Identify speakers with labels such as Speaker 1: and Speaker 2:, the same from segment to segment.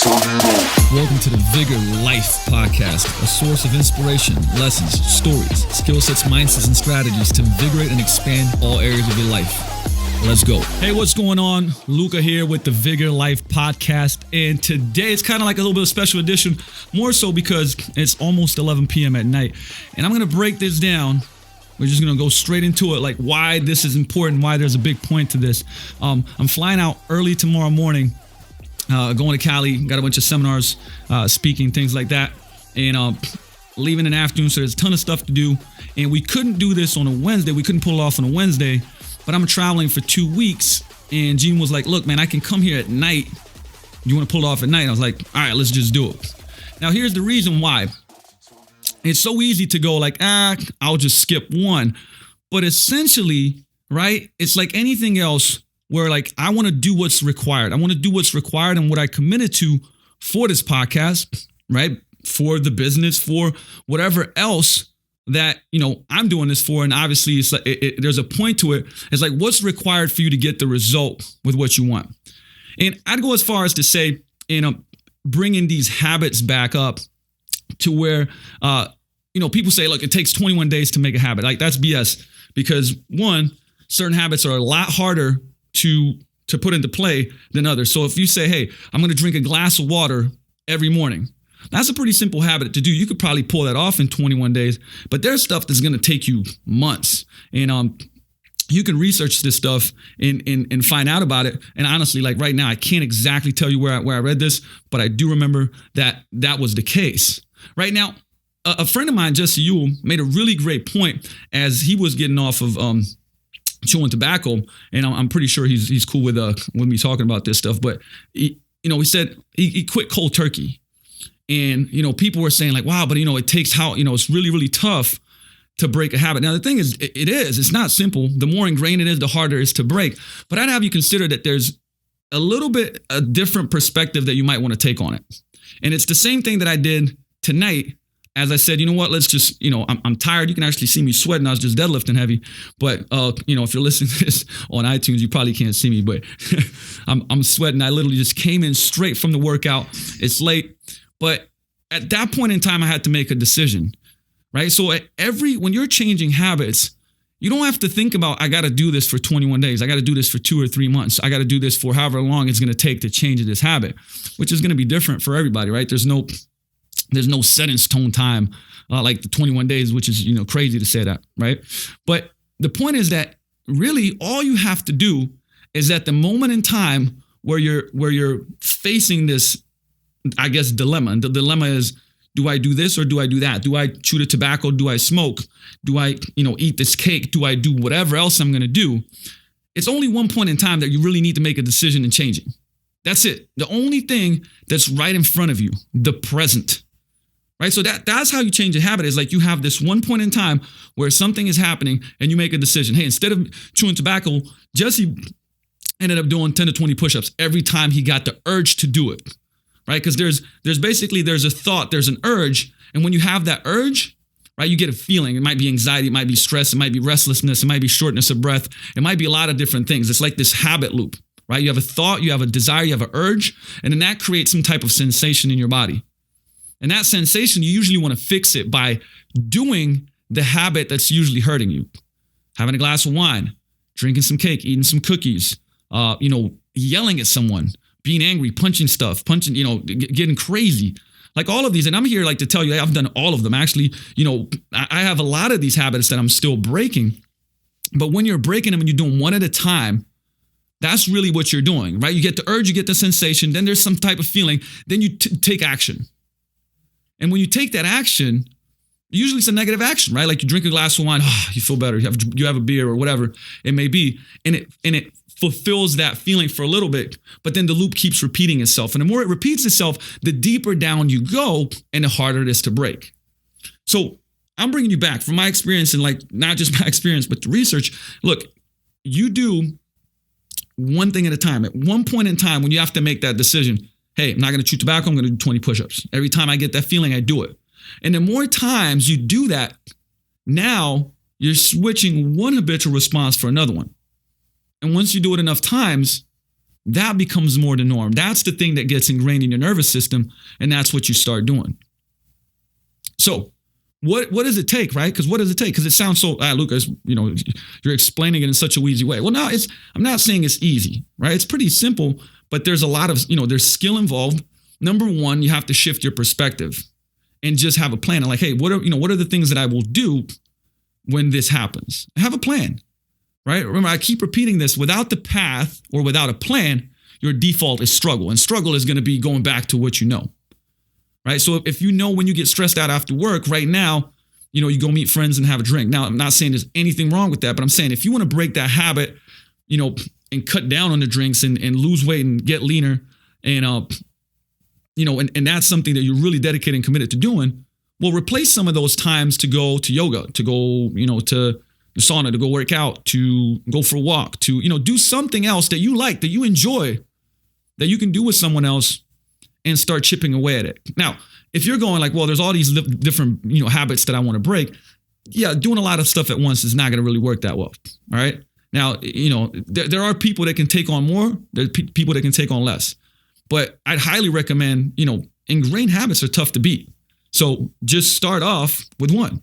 Speaker 1: Welcome to the Vigor Life Podcast, a source of inspiration, lessons, stories, skill sets, mindsets, and strategies to invigorate and expand all areas of your life. Let's go. Hey, what's going on? Luka here with the Vigor Life Podcast. And today it's kind of like a little bit of special edition, more so because it's almost 11 p.m. at night. And I'm going to break this down. We're just going to go straight into it, like why this is important, why there's a big point to this. I'm flying out early tomorrow morning. Going to Cali, got a bunch of seminars, speaking, things like that, and leaving in the afternoon, so there's a ton of stuff to do, and we couldn't do this on a Wednesday, we couldn't pull it off on a Wednesday, but I'm traveling for 2 weeks, and Gene was like, look, man, I can come here at night, you want to pull it off at night? I was like, all right, let's just do it. Now, here's the reason why. It's so easy to go like, I'll just skip one, but essentially, right, it's like anything else, where like I want to do what's required. I want to do what's required and what I committed to for this podcast, right? For the business, for whatever else that, you know, I'm doing this for. And obviously it's like, there's a point to it. It's like, what's required for you to get the result with what you want? And I'd go as far as to say, you know, bringing these habits back up to where, you know, people say, look, it takes 21 days to make a habit. Like that's BS, because one, certain habits are a lot harder to put into play than others. So if you say, hey, I'm going to drink a glass of water every morning, that's a pretty simple habit to do. You could probably pull that off in 21 days, but there's stuff that's going to take you months. And you can research this stuff and find out about it. And honestly, like right now, I can't exactly tell you where I read this, but I do remember that was the case. Right now, a friend of mine, Jesse Ewell, made a really great point as he was getting off of chewing tobacco, and I'm pretty sure he's cool with me talking about this stuff. But he said he quit cold turkey, and you know, people were saying like, wow, but you know, it takes it's really, really tough to break a habit. Now the thing is, it's not simple. The more ingrained it is, the harder it is to break. But I'd have you consider that there's a little bit a different perspective that you might want to take on it, and it's the same thing that I did tonight. As I said, you know what, let's just, you know, I'm tired. You can actually see me sweating. I was just deadlifting heavy. But, you know, if you're listening to this on iTunes, you probably can't see me, but I'm sweating. I literally just came in straight from the workout. It's late. But at that point in time, I had to make a decision, right? So when you're changing habits, you don't have to think about, I got to do this for 21 days. I got to do this for 2 or 3 months. I got to do this for however long it's going to take to change this habit, which is going to be different for everybody, right? There's no set in stone time like the 21 days, which is, you know, crazy to say that, right? But the point is that really all you have to do is at the moment in time where you're facing this, I guess, dilemma. And the dilemma is, do I do this or do I do that? Do I chew the tobacco? Do I smoke? Do I, you know, eat this cake? Do I do whatever else I'm going to do? It's only one point in time that you really need to make a decision and changing. That's it. The only thing that's right in front of you, the present. Right. So that's how you change a habit, is like you have this one point in time where something is happening and you make a decision. Hey, instead of chewing tobacco, Jesse ended up doing 10 to 20 push-ups every time he got the urge to do it. Right. Because there's a thought, there's an urge. And when you have that urge, right, you get a feeling. It might be anxiety, it might be stress, it might be restlessness, it might be shortness of breath. It might be a lot of different things. It's like this habit loop, right? You have a thought, you have a desire, you have an urge, and then that creates some type of sensation in your body. And that sensation, you usually want to fix it by doing the habit that's usually hurting you. Having a glass of wine, drinking some cake, eating some cookies, yelling at someone, being angry, punching, getting crazy. Like all of these. And I'm here like to tell you, I've done all of them. Actually, you know, I have a lot of these habits that I'm still breaking. But when you're breaking them and you're doing one at a time, that's really what you're doing, right? You get the urge, you get the sensation, then there's some type of feeling, then you take action. And when you take that action, usually it's a negative action, right? Like you drink a glass of wine, you feel better. You have a beer or whatever it may be, and it fulfills that feeling for a little bit. But then the loop keeps repeating itself, and the more it repeats itself, the deeper down you go, and the harder it is to break. So I'm bringing you back from my experience, and like not just my experience, but the research. Look, you do one thing at a time. At one point in time, when you have to make that decision. Hey, I'm not going to chew tobacco. I'm going to do 20 push-ups. Every time I get that feeling, I do it. And the more times you do that, now you're switching one habitual response for another one. And once you do it enough times, that becomes more the norm. That's the thing that gets ingrained in your nervous system, and that's what you start doing. So what does it take, right? Because what does it take? Because it sounds so, Luka, you're explaining it in such a easy way. Well, no, I'm not saying it's easy, right? It's pretty simple, but there's a lot of, there's skill involved. Number one, you have to shift your perspective and just have a plan. And like, hey, what are the things that I will do when this happens? Have a plan, right? Remember, I keep repeating this. Without the path or without a plan, your default is struggle. And struggle is going to be going back to what you know, right? So if you know when you get stressed out after work right now, you go meet friends and have a drink. Now, I'm not saying there's anything wrong with that, but I'm saying if you want to break that habit, and cut down on the drinks and lose weight and get leaner and, and that's something that you're really dedicated and committed to doing, well, replace some of those times to go to yoga, to go, to the sauna, to go work out, to go for a walk, to, do something else that you like, that you enjoy, that you can do with someone else and start chipping away at it. Now, if you're going like, well, there's all these different, habits that I want to break. Yeah, doing a lot of stuff at once is not going to really work that well. All right. Now, there are people that can take on more. There are people that can take on less. But I'd highly recommend, ingrained habits are tough to beat. So just start off with one.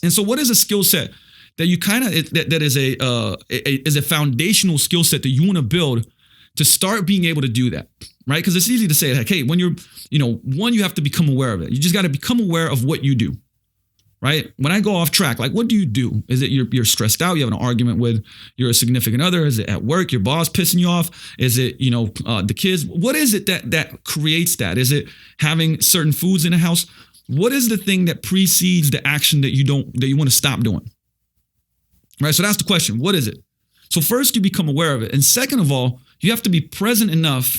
Speaker 1: And so what is a skill set that you that is a foundational skill set that you want to build to start being able to do that, right? Because it's easy to say, like, hey, when you're, one, you have to become aware of it. You just got to become aware of what you do, right? When I go off track, like, what do you do? Is it you're stressed out? You have an argument with your significant other? Is it at work, your boss pissing you off? Is it, the kids? What is it that creates that? Is it having certain foods in the house? What is the thing that precedes the action that you want to stop doing? Right? So that's the question. What is it? So first, you become aware of it. And second of all, you have to be present enough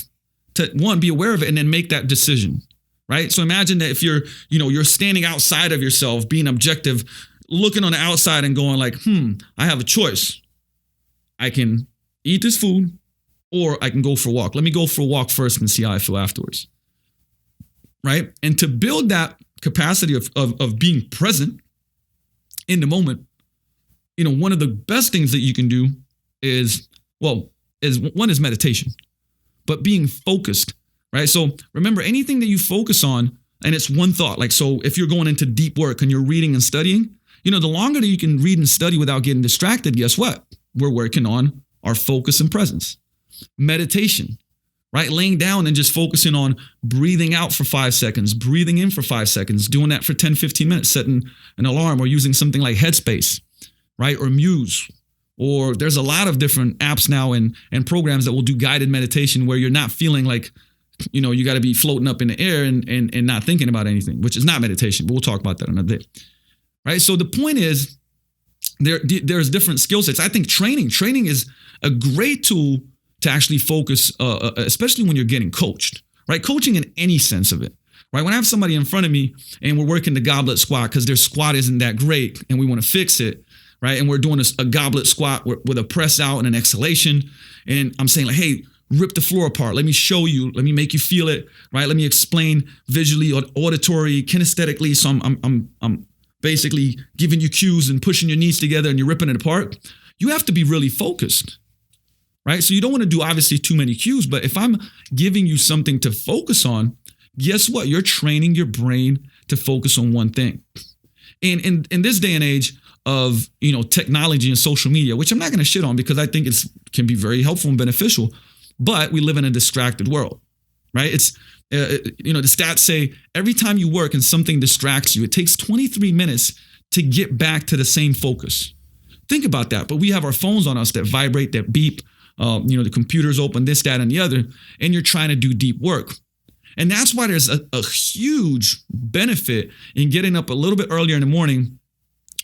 Speaker 1: to, one, be aware of it and then make that decision. Right? So imagine that if you're standing outside of yourself, being objective, looking on the outside and going like, I have a choice. I can eat this food or I can go for a walk. Let me go for a walk first and see how I feel afterwards. Right? And to build that capacity of being present in the moment, one of the best things that you can do is meditation, but being focused. Right. So remember, anything that you focus on, and it's one thought, like, so if you're going into deep work and you're reading and studying, the longer that you can read and study without getting distracted, guess what? We're working on our focus and presence. Meditation, right? Laying down and just focusing on breathing out for 5 seconds, breathing in for 5 seconds, doing that for 10, 15 minutes, setting an alarm or using something like Headspace, right? Or Muse. Or there's a lot of different apps now and programs that will do guided meditation where you're not feeling like, you got to be floating up in the air and not thinking about anything, which is not meditation, but we'll talk about that another day. Right. So the point is there's different skill sets. I think training is a great tool to actually focus, especially when you're getting coached, right? Coaching in any sense of it, right? When I have somebody in front of me and we're working the goblet squat because their squat isn't that great and we want to fix it, right? And we're doing a goblet squat with a press out and an exhalation. And I'm saying like, hey, rip the floor apart. Let me show you. Let me make you feel it, right? Let me explain visually, auditory, kinesthetically. So I'm basically giving you cues and pushing your knees together and you're ripping it apart. You have to be really focused, right? So you don't want to do obviously too many cues, but if I'm giving you something to focus on, guess what? You're training your brain to focus on one thing. And in this day and age of, technology and social media, which I'm not going to shit on because I think can be very helpful and beneficial, but we live in a distracted world, right? It's, the stats say every time you work and something distracts you, it takes 23 minutes to get back to the same focus. Think about that. But we have our phones on us that vibrate, that beep, the computer's open, this, that, and the other, and you're trying to do deep work. And that's why there's a huge benefit in getting up a little bit earlier in the morning,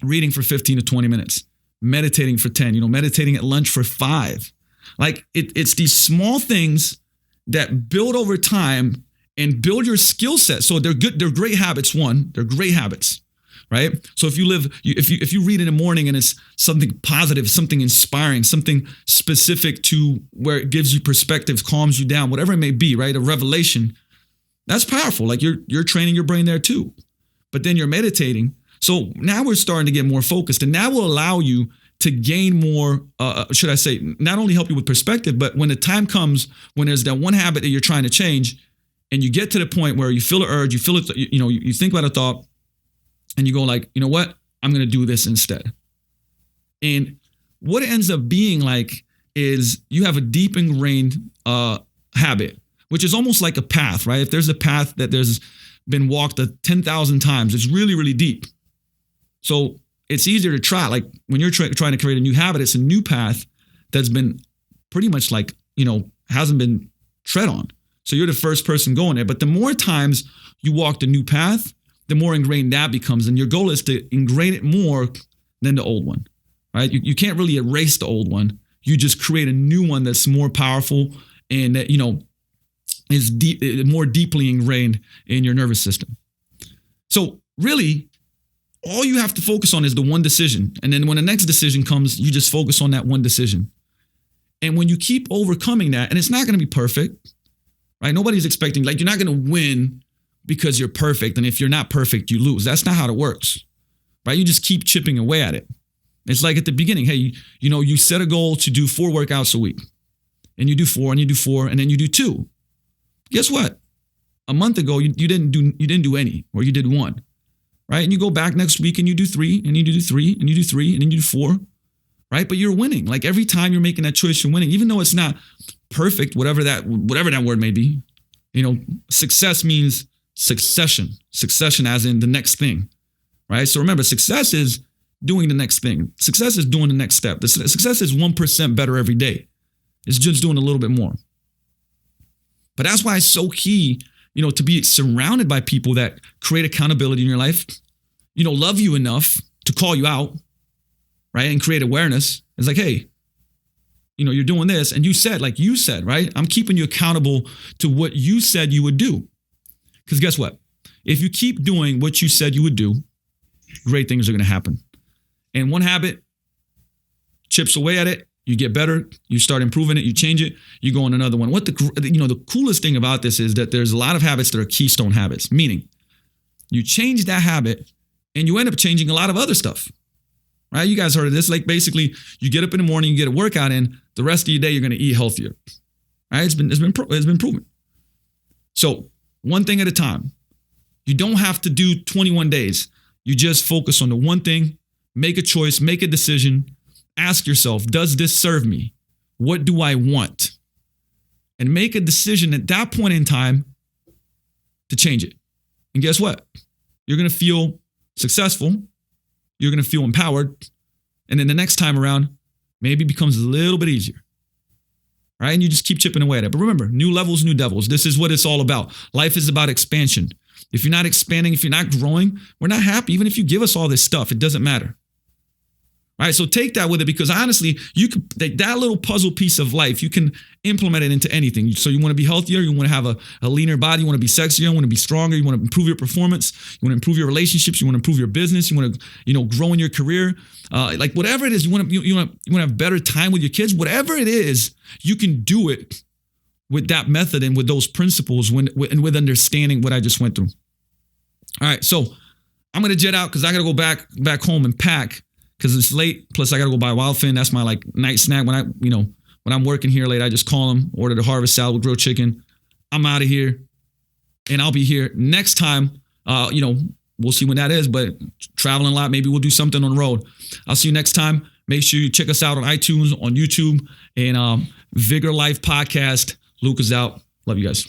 Speaker 1: reading for 15 to 20 minutes, meditating for 10, meditating at lunch for 5. Like it's these small things that build over time and build your skill set. So they're good. They're great habits. One, they're great habits, right? So if you read in the morning and it's something positive, something inspiring, something specific to where it gives you perspective, calms you down, whatever it may be, right? A revelation, that's powerful. Like you're training your brain there too. But then you're meditating. So now we're starting to get more focused, and that will allow you to gain more, should I say, not only help you with perspective, but when the time comes when there's that one habit that you're trying to change and you get to the point where you feel an urge, you feel it, you think about a thought and you go like, you know what, I'm going to do this instead. And what it ends up being like is you have a deep ingrained habit, which is almost like a path, right? If there's a path that there's been walked 10,000 times, it's really, really deep. So it's easier to try. Like when you're trying to create a new habit, it's a new path that's been pretty much like, hasn't been tread on. So you're the first person going there. But the more times you walk the new path, the more ingrained that becomes. And your goal is to ingrain it more than the old one, right? You can't really erase the old one. You just create a new one that's more powerful and that, is more deeply ingrained in your nervous system. So really, all you have to focus on is the one decision. And then when the next decision comes, you just focus on that one decision. And when you keep overcoming that, and it's not going to be perfect, right? Nobody's expecting, like, you're not going to win because you're perfect. And if you're not perfect, you lose. That's not how it works, right? You just keep chipping away at it. It's like at the beginning, hey, you set a goal to do 4 workouts a week. And you do 4 and you do 4 and then you do 2. Guess what? A month ago, you didn't do any, or you did 1. Right? And you go back next week and you do 3 and you do 3 and you do 3 and then you do 4, right? But you're winning. Like every time you're making that choice, you're winning, even though it's not perfect, whatever that word may be. Success means succession as in the next thing, right? So remember, success is doing the next thing. Success is doing the next step. The success is 1% better every day. It's just doing a little bit more. But that's why it's so key, to be surrounded by people that create accountability in your life, love you enough to call you out, right? And create awareness. It's like, hey, you're doing this. And you said, right? I'm keeping you accountable to what you said you would do. Because guess what? If you keep doing what you said you would do, great things are going to happen. And one habit chips away at it. You get better, you start improving it, you change it, you go on another one. The coolest thing about this is that there's a lot of habits that are keystone habits, meaning you change that habit and you end up changing a lot of other stuff, right? You guys heard of this. Like basically you get up in the morning, you get a workout in, the rest of your day, you're going to eat healthier, right? It's been proven. So one thing at a time. You don't have to do 21 days. You just focus on the one thing, make a choice, make a decision. Ask yourself, does this serve me? What do I want? And make a decision at that point in time to change it. And guess what? You're going to feel successful. You're going to feel empowered. And then the next time around, maybe it becomes a little bit easier. Right? And you just keep chipping away at it. But remember, new levels, new devils. This is what it's all about. Life is about expansion. If you're not expanding, if you're not growing, we're not happy. Even if you give us all this stuff, it doesn't matter. All right, so take that with it, because honestly, you can take that little puzzle piece of life, you can implement it into anything. So you want to be healthier, you want to have a leaner body, you want to be sexier, you want to be stronger, you want to improve your performance, you want to improve your relationships, you want to improve your business, you want to grow in your career, like whatever it is, you want to have better time with your kids, whatever it is, you can do it with that method and with those principles and with understanding what I just went through. All right, so I'm gonna jet out because I gotta go back home and pack, because it's late. Plus, I got to go buy Wildfin. That's my night snack. When I'm working here late, I just call them, order the harvest salad with grilled chicken. I'm out of here, and I'll be here next time. We'll see when that is, but traveling a lot. Maybe we'll do something on the road. I'll see you next time. Make sure you check us out on iTunes, on YouTube, and Vigor Life Podcast. Luka's out. Love you guys.